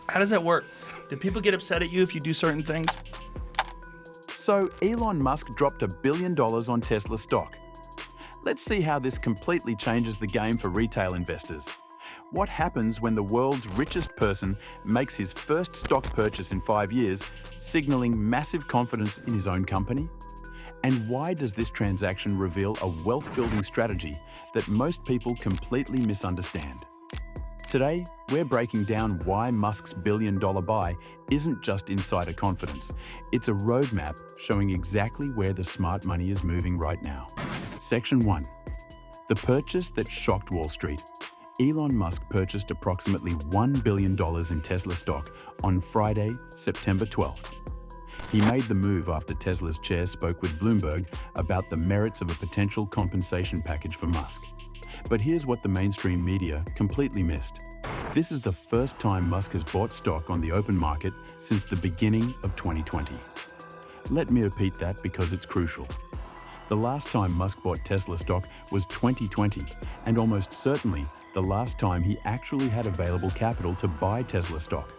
How does that work? Do people get upset at you if you do certain things? So Elon Musk dropped $1 billion on Tesla stock. Let's see how this completely changes the game for retail investors. What happens when the world's richest person makes his first stock purchase in 5 years, signaling massive confidence in his own company? And why does this transaction reveal a wealth-building strategy that most people completely misunderstand? Today, we're breaking down why Musk's billion-dollar buy isn't just insider confidence. It's a roadmap showing exactly where the smart money is moving right now. Section 1. The purchase that shocked Wall Street. Elon Musk purchased approximately $1 billion in Tesla stock on Friday, September 12th. He made the move after Tesla's chair spoke with Bloomberg about the merits of a potential compensation package for Musk. But here's what the mainstream media completely missed. This is the first time Musk has bought stock on the open market since the beginning of 2020. Let me repeat that because it's crucial. The last time Musk bought Tesla stock was 2020, and almost certainly the last time he actually had available capital to buy Tesla stock.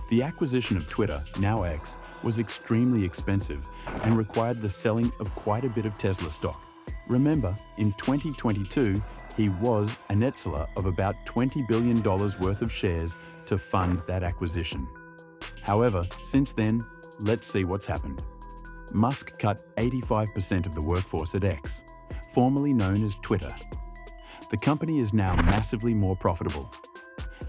The acquisition of Twitter, now X, was extremely expensive and required the selling of quite a bit of Tesla stock. Remember, in 2022, he was a net seller of about $20 billion worth of shares to fund that acquisition. However, since then, let's see what's happened. Musk cut 85% of the workforce at X, formerly known as Twitter. The company is now massively more profitable.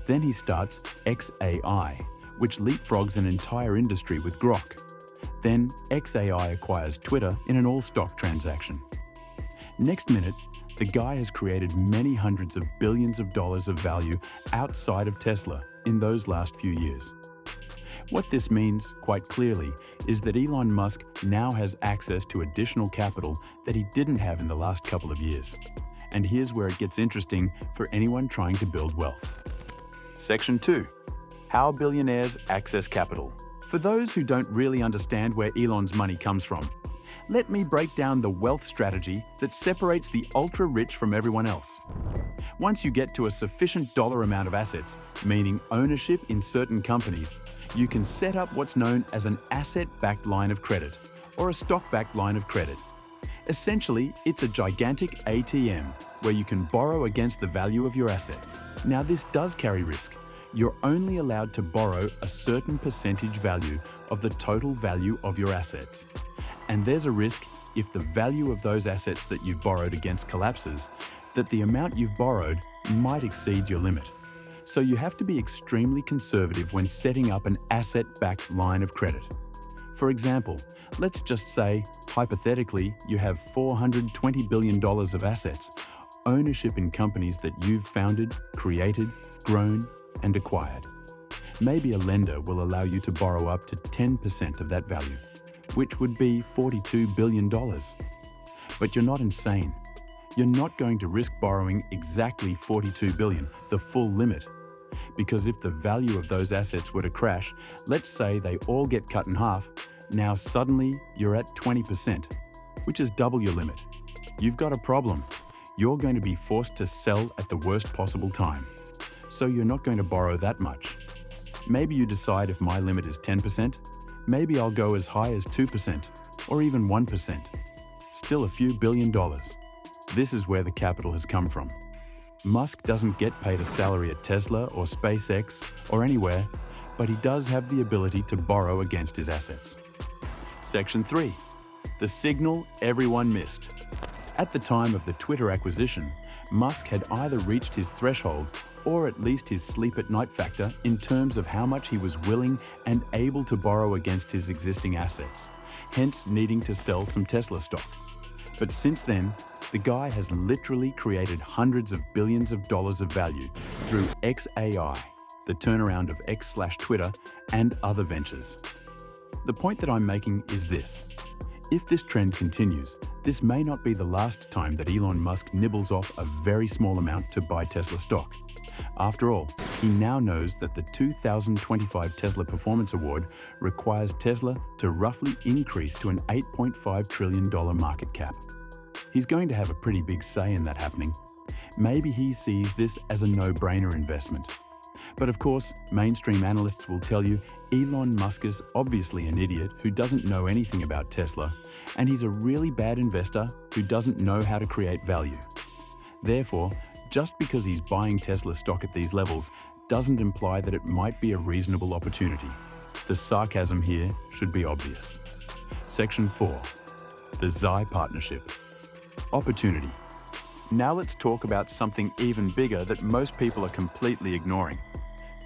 Then he starts XAI, which leapfrogs an entire industry with Grok. Then XAI acquires Twitter in an all-stock transaction. Next minute, the guy has created many hundreds of billions of dollars of value outside of Tesla in those last few years. What this means, quite clearly, is that Elon Musk now has access to additional capital that he didn't have in the last couple of years. And here's where it gets interesting for anyone trying to build wealth. Section 2. How billionaires access capital. For those who don't really understand where Elon's money comes from, let me break down the wealth strategy that separates the ultra-rich from everyone else. Once you get to a sufficient dollar amount of assets, meaning ownership in certain companies, you can set up what's known as an asset-backed line of credit, or a stock-backed line of credit. Essentially, it's a gigantic ATM where you can borrow against the value of your assets. Now, this does carry risk. You're only allowed to borrow a certain percentage value of the total value of your assets. And there's a risk, if the value of those assets that you've borrowed against collapses, that the amount you've borrowed might exceed your limit. So you have to be extremely conservative when setting up an asset-backed line of credit. For example, let's just say, hypothetically, you have $420 billion of assets, ownership in companies that you've founded, created, grown, and acquired. Maybe a lender will allow you to borrow up to 10% of that value, which would be $42 billion. But you're not insane. You're not going to risk borrowing exactly $42 billion, the full limit. Because if the value of those assets were to crash, let's say they all get cut in half, now suddenly you're at 20%, which is double your limit. You've got a problem. You're going to be forced to sell at the worst possible time. So you're not going to borrow that much. Maybe you decide, if my limit is 10%, maybe I'll go as high as 2% or even 1%. Still a few billion dollars. This is where the capital has come from. Musk doesn't get paid a salary at Tesla or SpaceX or anywhere, but he does have the ability to borrow against his assets. Section 3. The signal everyone missed. At the time of the Twitter acquisition, Musk had either reached his threshold or at least his sleep-at-night factor in terms of how much he was willing and able to borrow against his existing assets, hence needing to sell some Tesla stock. But since then, the guy has literally created hundreds of billions of dollars of value through XAI, the turnaround of X/Twitter, and other ventures. The point that I'm making is this. If this trend continues, this may not be the last time that Elon Musk nibbles off a very small amount to buy Tesla stock. After all, he now knows that the 2025 Tesla Performance Award requires Tesla to roughly increase to an $8.5 trillion market cap. He's going to have a pretty big say in that happening. Maybe he sees this as a no-brainer investment. But of course, mainstream analysts will tell you Elon Musk is obviously an idiot who doesn't know anything about Tesla, and he's a really bad investor who doesn't know how to create value. Therefore, just because he's buying Tesla stock at these levels doesn't imply that it might be a reasonable opportunity. The sarcasm here should be obvious. Section 4. The Xi Partnership. Opportunity. Now let's talk about something even bigger that most people are completely ignoring.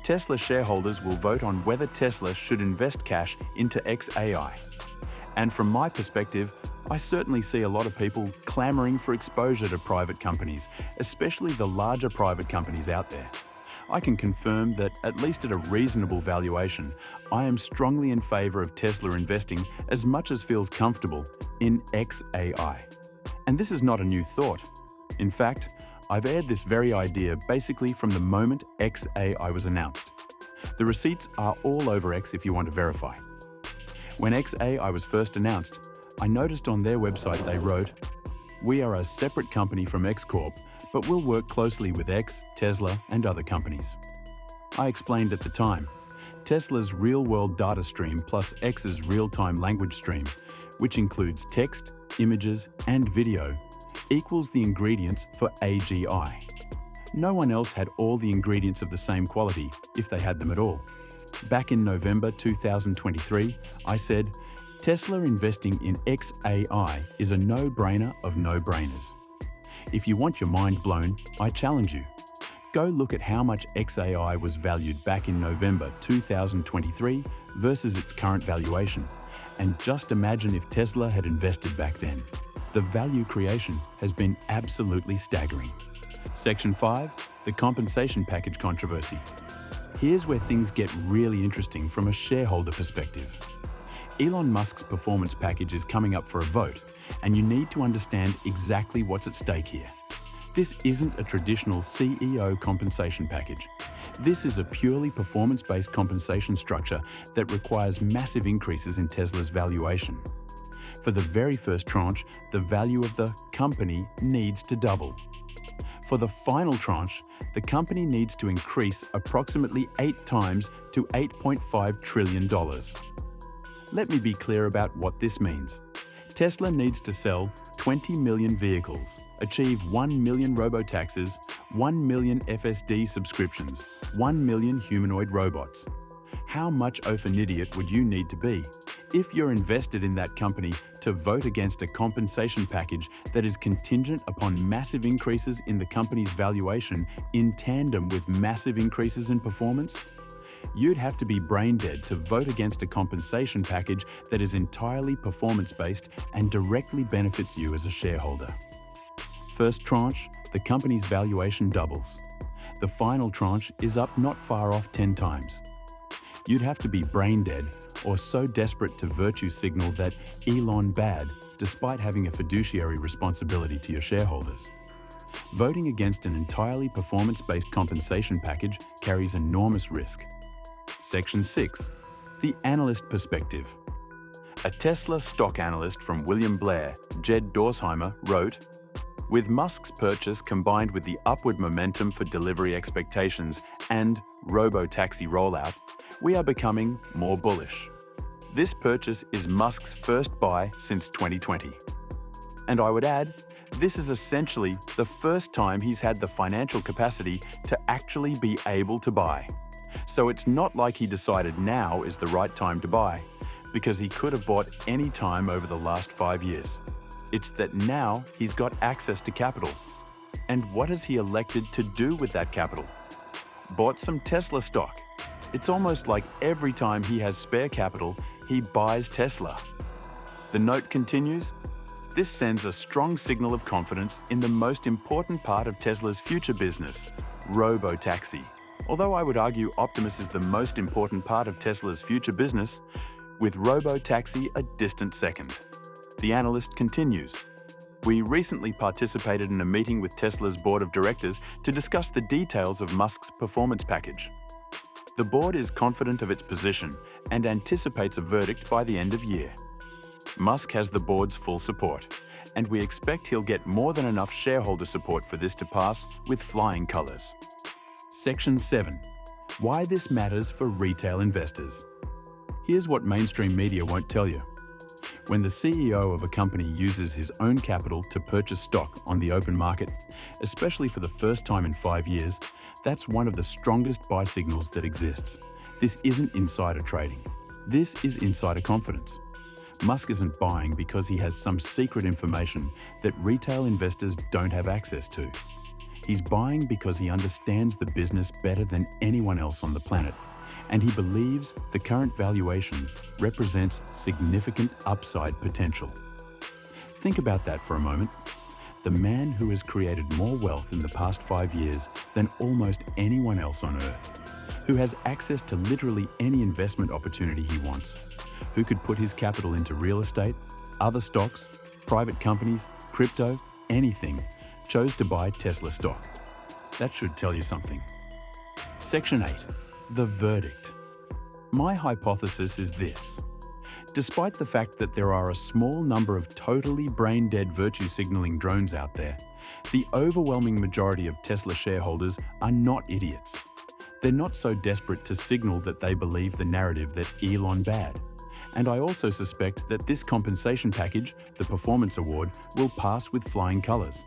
Tesla shareholders will vote on whether Tesla should invest cash into XAI. And from my perspective, I certainly see a lot of people clamoring for exposure to private companies, especially the larger private companies out there. I can confirm that, at least at a reasonable valuation, I am strongly in favor of Tesla investing as much as feels comfortable in XAI. And this is not a new thought. In fact, I've aired this very idea basically from the moment XAI was announced. The receipts are all over X if you want to verify. When XAI was first announced, I noticed on their website they wrote, "We are a separate company from X Corp, but we'll work closely with X, Tesla, and other companies." I explained at the time, Tesla's real-world data stream plus X's real-time language stream, which includes text, images, and video, equals the ingredients for AGI. No one else had all the ingredients of the same quality, if they had them at all. Back in November 2023, I said, Tesla investing in XAI is a no-brainer of no-brainers. If you want your mind blown, I challenge you. Go look at how much XAI was valued back in November 2023 versus its current valuation, and just imagine if Tesla had invested back then. The value creation has been absolutely staggering. Section 5, the compensation package controversy. Here's where things get really interesting from a shareholder perspective. Elon Musk's performance package is coming up for a vote, and you need to understand exactly what's at stake here. This isn't a traditional CEO compensation package. This is a purely performance-based compensation structure that requires massive increases in Tesla's valuation. For the very first tranche, the value of the company needs to double. For the final tranche, the company needs to increase approximately 8 times to $8.5 trillion. Let me be clear about what this means. Tesla needs to sell 20 million vehicles, achieve 1 million robotaxis, 1 million FSD subscriptions, 1 million humanoid robots. How much of an idiot would you need to be if you're invested in that company to vote against a compensation package that is contingent upon massive increases in the company's valuation in tandem with massive increases in performance? You'd have to be brain dead to vote against a compensation package that is entirely performance-based and directly benefits you as a shareholder. First tranche, the company's valuation doubles. The final tranche is up not far off 10 times. You'd have to be brain dead or so desperate to virtue signal that Elon bad, despite having a fiduciary responsibility to your shareholders. Voting against an entirely performance-based compensation package carries enormous risk. Section 6. The analyst perspective. A Tesla stock analyst from William Blair, Jed Dorsheimer, wrote, "With Musk's purchase combined with the upward momentum for delivery expectations and robo-taxi rollout, we are becoming more bullish. This purchase is Musk's first buy since 2020. And I would add, this is essentially the first time he's had the financial capacity to actually be able to buy. So it's not like he decided now is the right time to buy, because he could have bought any time over the last 5 years. It's that now he's got access to capital. And what has he elected to do with that capital? Bought some Tesla stock. It's almost like every time he has spare capital, he buys Tesla." The note continues, "This sends a strong signal of confidence in the most important part of Tesla's future business, robo-taxi. Although I would argue Optimus is the most important part of Tesla's future business, with robo-taxi a distant second." The analyst continues, "We recently participated in a meeting with Tesla's board of directors to discuss the details of Musk's performance package. The board is confident of its position and anticipates a verdict by the end of year. Musk has the board's full support, and we expect he'll get more than enough shareholder support for this to pass with flying colors." Section 7. Why this matters for retail investors. Here's what mainstream media won't tell you. When the CEO of a company uses his own capital to purchase stock on the open market, especially for the first time in 5 years, that's one of the strongest buy signals that exists. This isn't insider trading. This is insider confidence. Musk isn't buying because he has some secret information that retail investors don't have access to. He's buying because he understands the business better than anyone else on the planet, and he believes the current valuation represents significant upside potential. Think about that for a moment. The man who has created more wealth in the past 5 years than almost anyone else on Earth, who has access to literally any investment opportunity he wants, who could put his capital into real estate, other stocks, private companies, crypto, anything, chose to buy Tesla stock. That should tell you something. Section 8. The verdict. My hypothesis is this. Despite the fact that there are a small number of totally brain-dead virtue signaling drones out there, the overwhelming majority of Tesla shareholders are not idiots. They're not so desperate to signal that they believe the narrative that Elon bad. And I also suspect that this compensation package, the Performance Award, will pass with flying colors.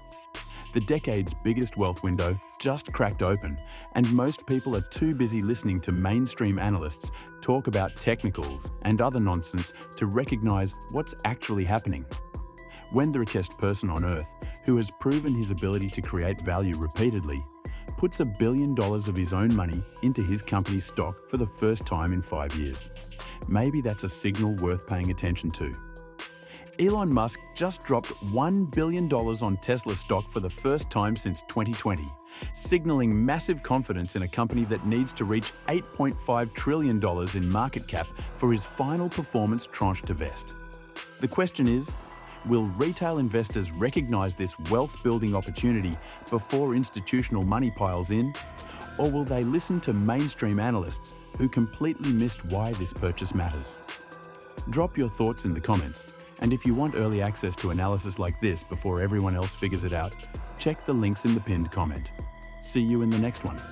The decade's biggest wealth window just cracked open, and most people are too busy listening to mainstream analysts talk about technicals and other nonsense to recognize what's actually happening. When the richest person on Earth, who has proven his ability to create value repeatedly, puts $1 billion of his own money into his company's stock for the first time in 5 years, maybe that's a signal worth paying attention to. Elon Musk just dropped $1 billion on Tesla stock for the first time since 2020, signaling massive confidence in a company that needs to reach $8.5 trillion in market cap for his final performance tranche to vest. The question is, will retail investors recognize this wealth-building opportunity before institutional money piles in, or will they listen to mainstream analysts who completely missed why this purchase matters? Drop your thoughts in the comments. And if you want early access to analysis like this before everyone else figures it out, check the links in the pinned comment. See you in the next one.